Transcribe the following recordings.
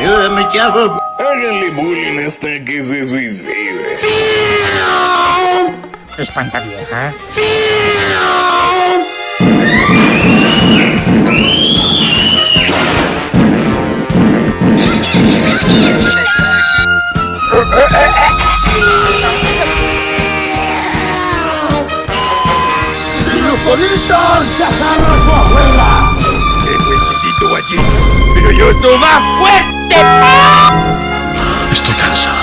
Ayúdame, chavo. Háganle bullying hasta que se suicide. Espantaviejas. ¡Los solitos! ¡Se agarra a su abuela! ¡Qué fuertecito, guachín! ¡Pero yo estoy más fuerte! Estoy cansado.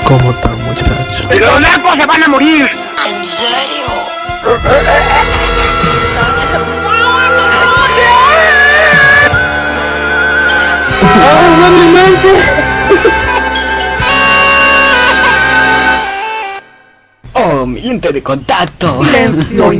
¿Cómo están, muchachos? ¡Los narcos se van a morir! ¿En serio? Oh, mi lente de contacto. Silencio,